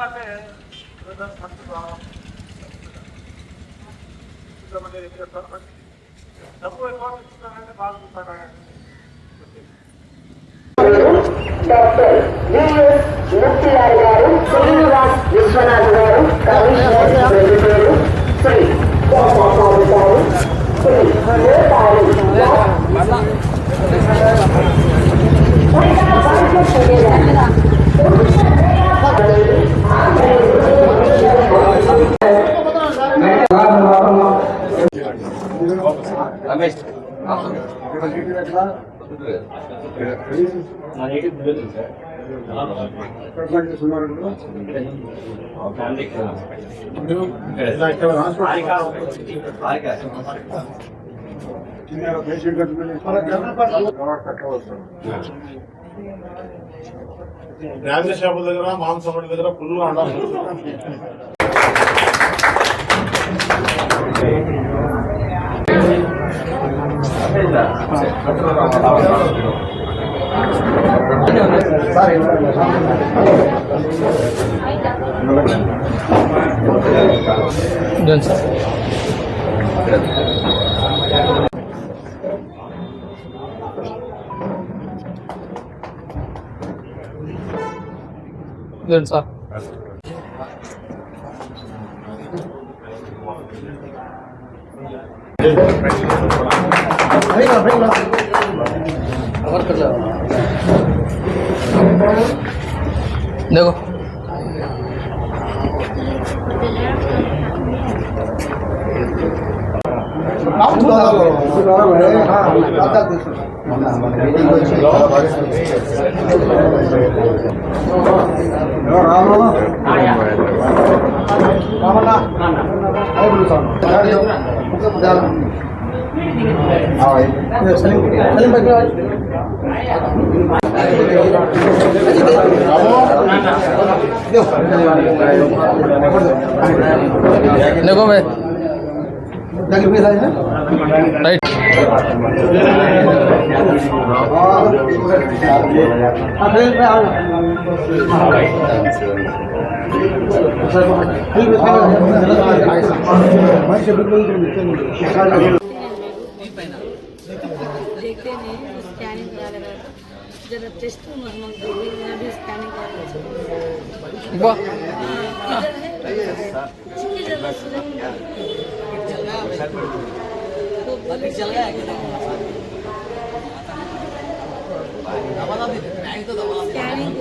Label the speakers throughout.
Speaker 1: అంటే డబ్బు ఎక్కువ తీసుకుంటారంటే బాగా చూస్తారా?
Speaker 2: డాక్టర్ విఎస్ మూర్తిలాల్ గారు, శ్రీనివాస్ విశ్వనాథ్ గారు, కమిషనర్ పేరు శ్రీ గారు, శ్రీ
Speaker 3: రమేష్
Speaker 1: గ్రామీణ షాపుల దగ్గర మాంసపడి దగ్గర పుల్లు అండాలి.
Speaker 4: సార్ देखो देखो भाई राइट
Speaker 5: देखते नहीं स्कैनिंग करा लगा जरा टेस्ट नॉर्मल भी स्कैनिंग करा स्कैनिंग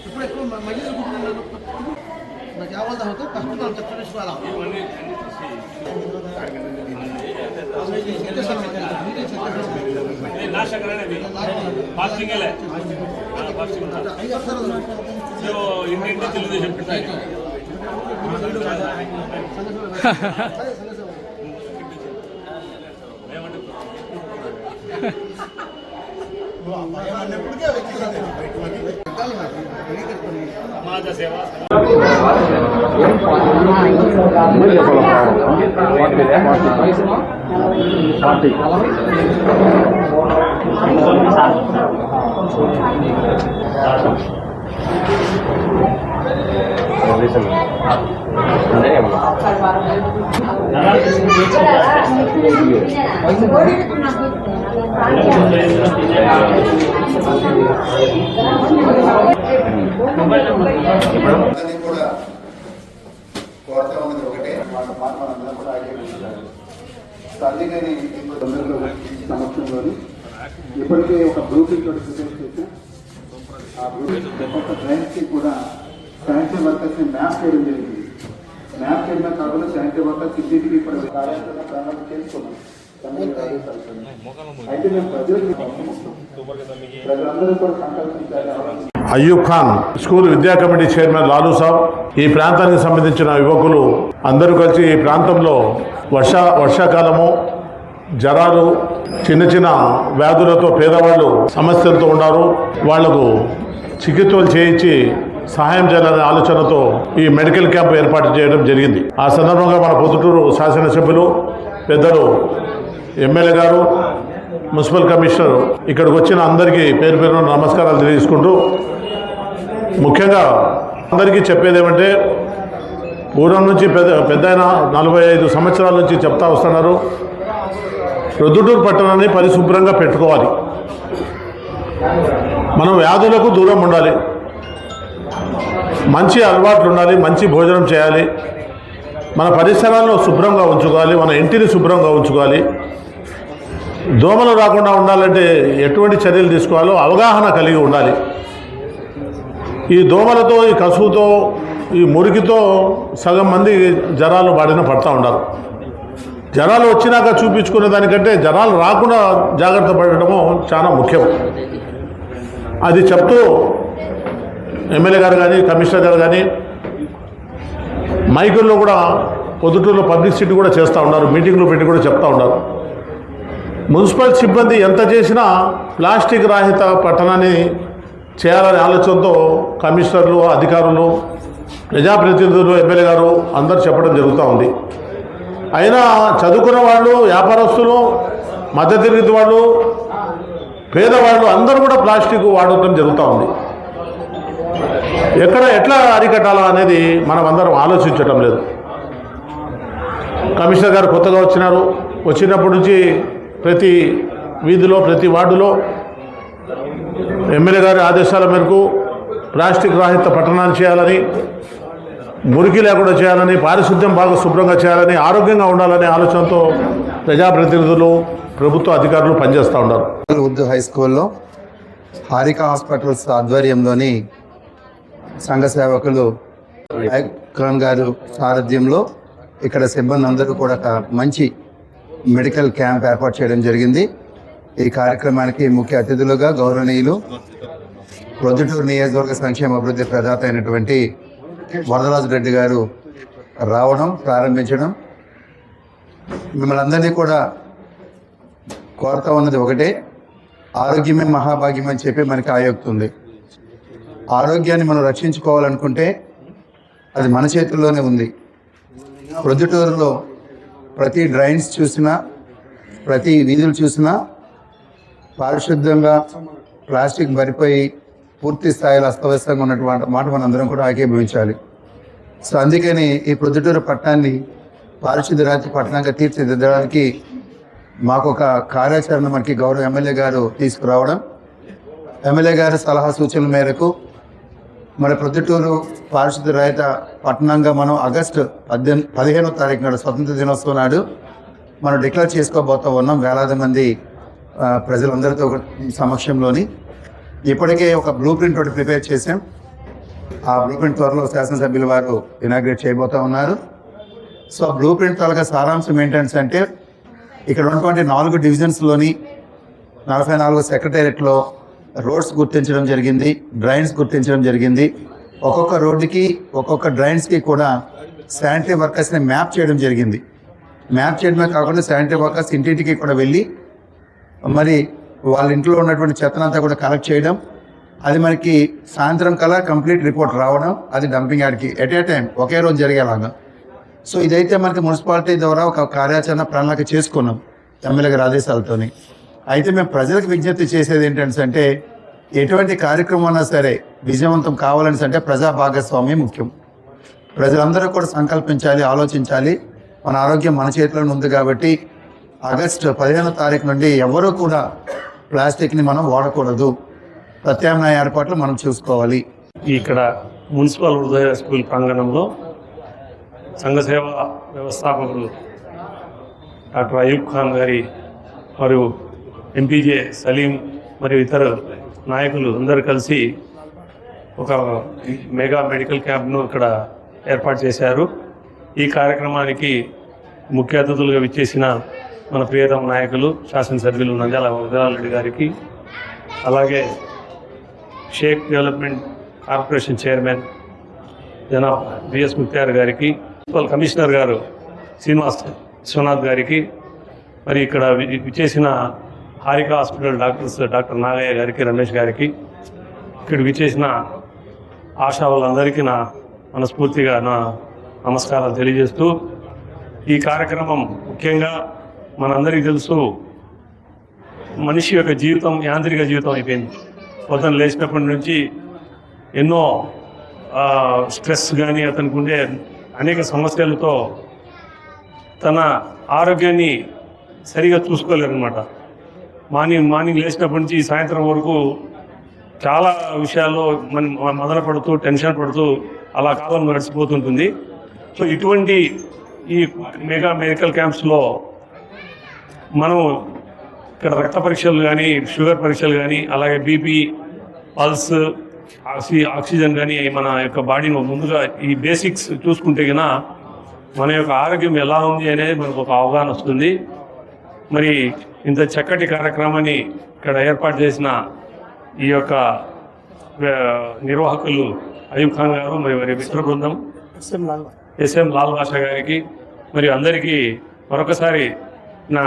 Speaker 6: ఇప్పుడు ఎక్కువ మళ్ళీ నాకు ఎవరు అవుతా కష్టం చెప్పేసుకోవాలా
Speaker 1: సమాజ సేవ
Speaker 7: కూడా కోరుతా ఉన్నది ఒకటే మనందరం కూడా తల్లిని సమక్షంలోని ఇప్పటికే ఒక బ్లూప్రింట్ ప్రిపేర్ చేశాం. ఆ బ్లూప్రింట్ డ్రైన్స్కి కూడా శానిటరీ వర్కర్స్ని మ్యాప్ చేయడం జరిగింది. మ్యాప్ చేయడం కాకుండా శానిటరీ వర్కర్స్ ఇంటికి ఇప్పుడు కార్యాచరణ ప్రారంభం చేసుకున్నాం. అయితే మేము ప్రజలందరూ కూడా సంకల్పించాలి.
Speaker 1: అయ్యూబ్ ఖాన్ స్కూల్ విద్యా కమిటీ చైర్మన్ లాలూ సాబ్, ఈ ప్రాంతానికి సంబంధించిన యువకులు అందరూ కలిసి ఈ ప్రాంతంలో వర్షాకాలము జ్వరాలు చిన్న చిన్న వ్యాధులతో పేదవాళ్ళు సమస్యలతో ఉన్నారు. వాళ్లకు చికిత్సలు చేయించి సహాయం చేయాలనే ఆలోచనతో ఈ మెడికల్ క్యాంప్ ఏర్పాటు చేయడం జరిగింది. ఆ సందర్భంగా మన పొద్దుటూరు శాసనసభ్యులు పెద్దలు ఎమ్మెల్యే గారు, మున్సిపల్ కమిషనర్ ఇక్కడికి వచ్చిన అందరికీ పేరు పేరున నమస్కారాలు తెలియజేసుకుంటూ, ముఖ్యంగా అందరికీ చెప్పేది ఏమంటే, పూర్వం నుంచి పెద్దయిన 45 సంవత్సరాల నుంచి చెప్తా వస్తున్నారు, ప్రొద్దుటూరు పట్టణాన్ని పరిశుభ్రంగా పెట్టుకోవాలి, మనం వ్యాధులకు దూరం ఉండాలి, మంచి అలవాట్లు ఉండాలి, మంచి భోజనం చేయాలి, మన పరిసరాలను శుభ్రంగా ఉంచుకోవాలి, మన ఇంటిని శుభ్రంగా ఉంచుకోవాలి. దోమలు రాకుండా ఉండాలంటే ఎటువంటి చర్యలు తీసుకోవాలో అవగాహన కలిగి ఉండాలి. ఈ దోమలతో, ఈ కసువుతో, ఈ మురికితో సగం మంది జ్వరాలు బారిన పడుతూ ఉన్నారు. జ్వరాలు వచ్చినాక చూపించుకునే దానికంటే జ్వరాలు రాకుండా జాగ్రత్త పడటము చాలా ముఖ్యం. అది చెప్తూ ఎమ్మెల్యే గారు కానీ, కమిషనర్ గారు కానీ మైకుల్లో కూడా పొద్దుటూరులో పబ్లిసిటీ కూడా చేస్తూ ఉన్నారు, మీటింగ్లు పెట్టి కూడా చెప్తూ ఉన్నారు. మున్సిపల్ సిబ్బంది ఎంత చేసినా ప్లాస్టిక్ రహిత పట్టణాన్ని చేయాలనే ఆలోచనతో కమిషనర్లు, అధికారులు, ప్రజాప్రతినిధులు, ఎమ్మెల్యే గారు అందరూ చెప్పడం జరుగుతూ ఉంది. అయినా చదువుకున్న వాళ్ళు, వ్యాపారస్తులు, మధ్యతరగతి వాళ్ళు, పేదవాళ్ళు అందరూ కూడా ప్లాస్టిక్ వాడటం జరుగుతూ ఉంది. ఎట్లా అరికట్టాలా అనేది మనం అందరం ఆలోచించటం లేదు. కమిషనర్ గారు కొత్తగా వచ్చినప్పటి నుంచి ప్రతి వీధిలో, ప్రతి వార్డులో ఎమ్మెల్యే గారి ఆదేశాల మేరకు ప్లాస్టిక్ రహిత పట్టణాలు చేయాలని, మురికి లేకుండా చేయాలని, పారిశుద్ధ్యం బాగా శుభ్రంగా చేయాలని, ఆరోగ్యంగా ఉండాలనే ఆలోచనతో ప్రజాప్రతినిధులు, ప్రభుత్వ అధికారులు పనిచేస్తూ ఉన్నారు.
Speaker 8: ఉర్దూ హై స్కూల్లో హారిక హాస్పిటల్స్ ఆధ్వర్యంలోని సంఘ సేవకులు అయ్యూబ్ ఖాన్ గారు సారథ్యంలో ఇక్కడ సిబ్బంది అందరూ కూడా ఒక మంచి మెడికల్ క్యాంప్ ఏర్పాటు చేయడం జరిగింది. ఈ కార్యక్రమానికి ముఖ్య అతిథులుగా గౌరవనీయులు ప్రొద్దుటూరు నియోజకవర్గ సంక్షేమ అభివృద్ధి ప్రదాత అయినటువంటి వరదరాజు రెడ్డి గారు రావడం, ప్రారంభించడం. మిమ్మల్ని అందరినీ కూడా కోరుతా ఉన్నది ఒకటే, ఆరోగ్యమే మహాభాగ్యం అని చెప్పి మనకి ఆయోక్తుంది. ఆరోగ్యాన్ని మనం రక్షించుకోవాలనుకుంటే అది మన చేతుల్లోనే ఉంది. ప్రొద్దుటూరులో ప్రతి డ్రైన్స్ చూసినా, ప్రతి వీధులు చూసినా పారిశుద్ధంగా ప్లాస్టిక్ భరిపోయి పూర్తి స్థాయిలో అస్తవ్యస్తంగా ఉన్నటువంటి మాట మనందరం కూడా ఏకీభవించాలి. సో అందుకని ఈ ప్రొద్దుటూరు పట్టణాన్ని పారిశుద్ధ రాజ్య పట్టణంగా తీర్చిదిద్దడానికి మాకు ఒక కార్యాచరణ మనకి గౌరవ ఎమ్మెల్యే గారు తీసుకురావడం, ఎమ్మెల్యే గారి సలహా సూచనల మేరకు మన ప్రొద్దుటూరు పారిశుద్ధ రహిత పట్టణంగా మనం ఆగస్టు 15వ తారీఖు నాడు, స్వతంత్ర దినోత్సవం నాడు మనం డిక్లేర్ చేసుకోబోతూ ఉన్నాం. వేలాది మంది ప్రజలందరితో సమక్షంలోని ఇప్పటికే ఒక బ్లూ ప్రింట్ ఒకటి ప్రిపేర్ చేసాం. ఆ బ్లూ ప్రింట్ త్వరలో శాసనసభ్యుల వారు ఇనాగ్రేట్ చేయబోతూ ఉన్నారు. సో ఆ బ్లూ ప్రింట్ త్వరగా సారాంశం ఏంటంటే, ఇక్కడ ఉన్నటువంటి 4 డివిజన్స్లోని 44 సెక్రటేరియట్లో రోడ్స్ గుర్తించడం జరిగింది, డ్రైన్స్ గుర్తించడం జరిగింది. ఒక్కొక్క రోడ్డుకి, ఒక్కొక్క డ్రైన్స్కి కూడా శానిటరీ వర్కర్స్ని మ్యాప్ చేయడం జరిగింది. మ్యాప్ చేయడమే కాకుండా శానిటరీ వర్కర్స్ ఇంటింటికి కూడా వెళ్ళి మరి వాళ్ళ ఇంట్లో ఉన్నటువంటి చెత్తనంతా కూడా కలెక్ట్ చేయడం, అది మనకి సాయంత్రం కల్లా కంప్లీట్ రిపోర్ట్ రావడం, అది డంపింగ్ యార్డ్కి ఎట్ ఏ టైం ఒకే రోజు జరిగేలాగా. సో ఇదైతే మనకి మున్సిపాలిటీ ద్వారా ఒక కార్యాచరణ ప్రణాళిక చేసుకున్నాం ఎమ్మెల్యే గారి ఆదేశాలతోని. అయితే మేము ప్రజలకు విజ్ఞప్తి చేసేది ఏంటంటే, ఎటువంటి కార్యక్రమం అన్నా సరే విజయవంతం కావాలని అంటే ప్రజా భాగస్వామ్యం ముఖ్యం. ప్రజలందరూ కూడా సంకల్పించాలి, ఆలోచించాలి. మన ఆరోగ్యం మన చేతిలోనే ఉంది కాబట్టి ఆగస్టు 15వ తారీఖు నుండి ఎవరూ కూడా ప్లాస్టిక్ని మనం వాడకూడదు. ప్రత్యామ్నాయ ఏర్పాట్లు మనం చూసుకోవాలి.
Speaker 9: ఇక్కడ మున్సిపల్ ఉదయ స్కూల్ ప్రాంగణంలో సంఘ సేవ వ్యవస్థాపకులు డాక్టర్ అయ్యూబ్ ఖాన్ గారి మరియు ఎంపీజే సలీం మరియు ఇతర నాయకులు అందరూ కలిసి ఒక మెగా మెడికల్ క్యాంప్ను ఇక్కడ ఏర్పాటు చేశారు. ఈ కార్యక్రమానికి ముఖ్య అతిథులుగా విచ్చేసిన మన ప్రియతమ నాయకులు శాసనసభ్యులు నంద్యాల వరదరాజు రెడ్డి గారికి, అలాగే షేక్ డెవలప్మెంట్ కార్పొరేషన్ చైర్మన్ జనాబ్ బిఎస్ ముక్తార్ గారికి, మున్సిపల్ కమిషనర్ గారు శ్రీనివాస్ విశ్వనాథ్ గారికి, మరి ఇక్కడ విచ్చేసిన Harika hospital doctors doctor Nagaiah గారికి, రమేష్ గారికి, ఇక్కడ విచ్చేసిన ఆశా వాళ్ళందరికీ నా మనస్ఫూర్తిగా నా నమస్కారాలు తెలియజేస్తూ, ఈ కార్యక్రమం ముఖ్యంగా మనందరికీ తెలుసు, మనిషి యొక్క జీవితం యాంత్రిక జీవితం అయిపోయింది. పొద్దున లేచినప్పటి నుంచి ఎన్నో స్ట్రెస్ కానీ అతనికి ఉండే అనేక సమస్యలతో తన ఆరోగ్యాన్ని సరిగా చూసుకోలేరన్నమాట. మార్నింగ్ లేచినప్పటి నుంచి సాయంత్రం వరకు చాలా విషయాల్లో మదన పడుతూ టెన్షన్ పడుతూ అలా కాలం గడిచిపోతుంటుంది. సో ఇటువంటి ఈ మెగా మెడికల్ క్యాంప్స్లో మనం ఇక్కడ రక్త పరీక్షలు కానీ, షుగర్ పరీక్షలు కానీ, అలాగే బీపీ, పల్స్, ఆక్సిజన్ కానీ మన యొక్క బాడీని ముందుగా ఈ బేసిక్స్ చూసుకుంటే కన్నా మన యొక్క ఆరోగ్యం ఎలా ఉంది అనేది మనకు ఒక అవగాహన వస్తుంది. మరి ఇంత చక్కటి కార్యక్రమాన్ని ఇక్కడ ఏర్పాటు చేసిన ఈ యొక్క నిర్వాహకులు అయూబ్ ఖాన్ గారు, మరి వారి మిత్ర బృందం ఎస్ఎం లాల్ బాషా గారికి, మరియు అందరికీ మరొకసారి నా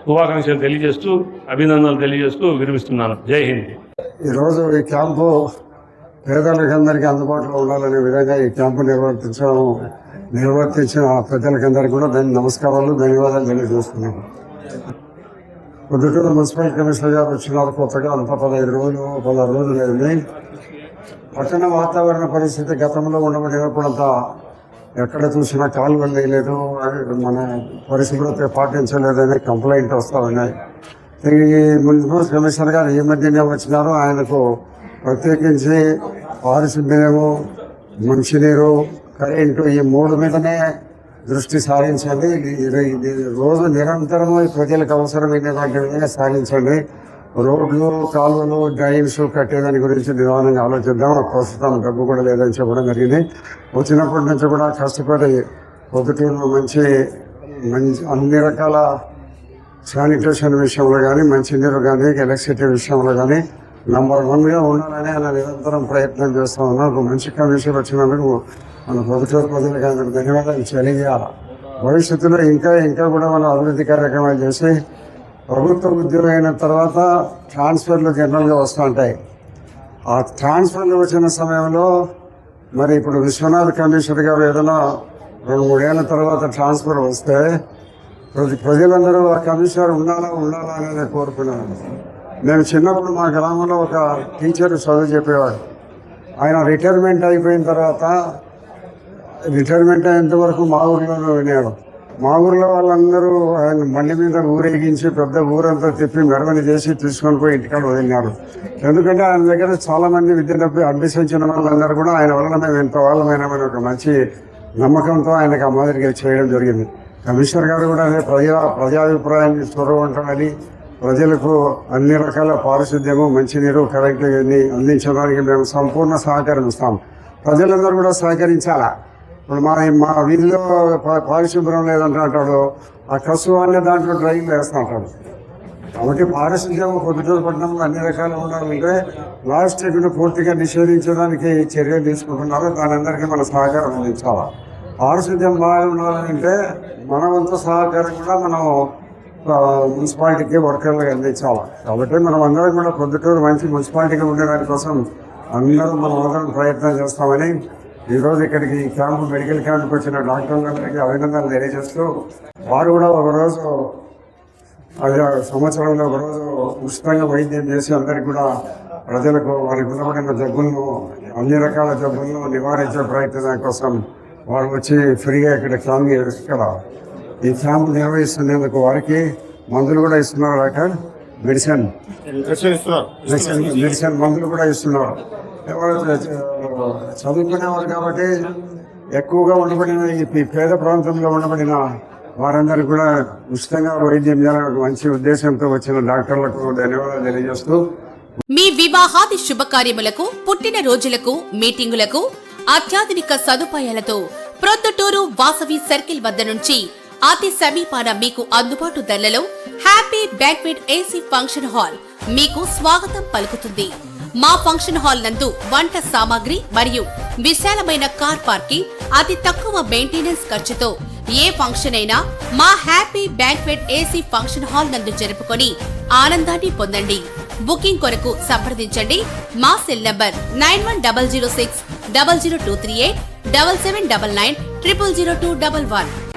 Speaker 9: శుభాకాంక్షలు తెలియజేస్తూ, అభినందనలు తెలియజేస్తూ విరమిస్తున్నాను. జై హింద్.
Speaker 10: ఈరోజు ఈ క్యాంపు పేదలకందరికీ అందుబాటులో ఉండాలనే విధంగా ఈ క్యాంపు నిర్వర్తించిన ప్రజలకందరికీ కూడా నమస్కారాలు, ధన్యవాదాలు తెలియజేస్తున్నాను. పొద్దుటూరు మున్సిపల్ కమిషనర్ గారు వచ్చినారు కొత్తగా, అంత 15 రోజులు 16 రోజులు అయింది. పట్టణ వాతావరణ పరిస్థితి గతంలో ఉండబడినప్పుడంతా ఎక్కడ చూసినా కాలువలు వేయలేదు, మన పరిశుభ్రత పాటించలేదని కంప్లైంట్ వస్తూ ఉన్నాయి. ఈ మున్సిపల్ కమిషనర్ గారు ఈ మధ్యనే వచ్చినారు. ఆయనకు ప్రత్యేకించి పారిశుద్ధ్యము, మంచినీరు, కరెంటు ఈ 3 మీదనే దృష్టి సారించండి. రోజు నిరంతరము ప్రజలకు అవసరమైనటువంటి విధంగా సాగించండి. రోడ్లు, కాలువలు, డ్రైన్స్ కట్టేదాని గురించి నిదానంగా ఆలోచిద్దాం. ప్రస్తుతం డబ్బు కూడా లేదని చెప్పడం జరిగింది. వచ్చినప్పటి నుంచి కూడా కష్టపడి పొద్దుటూరులో మంచి అన్ని రకాల శానిటేషన్ విషయంలో కానీ, మంచినీరు కానీ, ఎలక్ట్రిసిటీ విషయంలో కానీ నంబర్ 1గా ఉండాలని ఆయన నిరంతరం ప్రయత్నం చేస్తూ ఉన్నారు. ఒక మంచి కమిషన్ వచ్చినందుకు మన పొద్దుటూరు ప్రజలకు ఆయన ధన్యవాదాలు తెలియజేయాలి. భవిష్యత్తులో ఇంకా కూడా మనం అభివృద్ధి కార్యక్రమాలు చేసి ప్రభుత్వ ఉద్యోగం అయిన తర్వాత ట్రాన్స్ఫర్లు జనరల్గా వస్తూ ఉంటాయి. ఆ ట్రాన్స్ఫర్లు వచ్చిన సమయంలో మరి ఇప్పుడు విశ్వనాథ్ కమిషనర్ గారు ఏదైనా 2-3 ఏళ్ళ తర్వాత ట్రాన్స్ఫర్ వస్తే ప్రజలందరూ ఆ కమిషనర్ ఉండాలా అనేది కోరుకున్నాను. నేను చిన్నప్పుడు మా గ్రామంలో ఒక టీచర్ చదువు చెప్పేవాడు. ఆయన రిటైర్మెంట్ అయిపోయిన తర్వాత రిటైర్మెంట్ అయ్యేంత వరకు మా ఊరిలోనే వినేవాడు. మా ఊరిలో వాళ్ళందరూ ఆయన బండి మీద ఊరేగించి పెద్ద ఊరంతా తిప్పి మెరవని చేసి తీసుకొని పోయి ఇంటికాడ వదిలినారు. ఎందుకంటే ఆయన దగ్గర చాలా మంది విద్యను అభ్యసించిన వాళ్ళందరూ కూడా ఆయన వలన మేము ఎంత వాళ్ళమైనామని ఒక మంచి నమ్మకంతో ఆయనకు ఆ మాదిరిగా చేయడం జరిగింది. కమిషనర్ గారు కూడా అదే ప్రజాభిప్రాయాన్ని చొరవంటామని ప్రజలకు అన్ని రకాల పారిశుద్ధ్యము, మంచినీరు, కరెంటు ఇవన్నీ అందించడానికి మేము సంపూర్ణ సహకారం ఇస్తాం. ప్రజలందరూ కూడా సహకరించాలా. ఇప్పుడు మా వీధిలో పారిశుభ్రం లేదంటాడు, ఆ కసువాన్ని దాంట్లో డ్రైన్ వేస్తూ ఉంటాడు. కాబట్టి పారిశుద్ధ్యం పొద్దుటూరు పట్టణంలో అన్ని రకాలు ఉండాలంటే ప్లాస్టిక్ను పూర్తిగా నిషేధించడానికి చర్యలు తీసుకుంటున్నారు. దాని అందరికీ మన సహకారం అందించాలి. పారిశుద్ధ్యం బాగా ఉండాలంటే మన వంతు సహకారం కూడా మనం మున్సిపాలిటీకి వర్కర్లకు అందించాలి. కాబట్టి మనం అందరం కూడా పొద్దుటూరు మంచి మున్సిపాలిటీగా ఉండడానికి కోసం అందరం మనం అందరం ప్రయత్నం చేస్తామని ఈరోజు ఇక్కడికి క్యాంపు మెడికల్ క్యాంప్కి వచ్చిన డాక్టర్లందరికీ అభినందనలు తెలియజేస్తూ, వారు కూడా ఒకరోజు సంవత్సరంలో ఒకరోజు ఉచితంగా వైద్యం చేసి అందరికీ కూడా ప్రజలకు వారికి ఉన్నబడిన జబ్బులను, అన్ని రకాల జబ్బులను నివారించే ప్రయత్నం కోసం వారు వచ్చి ఫ్రీగా ఇక్కడ ఈ క్యాంపు నిర్వహిస్తున్నందుకు వారికి మందులు కూడా ఇస్తున్నారు. డాక్టర్ మెడిసిన్ మందులు కూడా ఇస్తున్నారు. చదువుకునేవారు కాబట్టి ఎక్కువగా ఉండబడిన ఈ పేద ప్రాంతంలో ఉండబడిన వారందరూ కూడా ఉచితంగా వైద్యం చేయాలని మంచి ఉద్దేశంతో వచ్చిన డాక్టర్లకు ధన్యవాదాలు తెలియజేస్తూ,
Speaker 11: మీ వివాహాది శుభకార్యములకు, పుట్టిన రోజులకు, మీటింగులకు అత్యాధునిక సదుపాయాలతో ప్రొద్దుటూరు వాసవి సర్కిల్ వద్ద నుంచి అతి సమీపాన మీకు అందుబాటు ధరలలో happy banquet AC function hall మీకు స్వాగతం పలుకుతుంది. మా ఫంక్షన్ హాల్ నందు వంట సామాగ్రి మరియు విశాలమైన కార్ పార్కింగ్, అతి తక్కువ మెయింటెనెన్స్ ఖర్చుతో ఏ ఫంక్షన్ అయినా మా happy banquet AC function hall నందు జరుపుకొని ఆనందాన్ని పొందండి. బుకింగ్ కొరకు సంప్రదించండి. మా సెల్ నంబర్ 9100600238 7799 000211.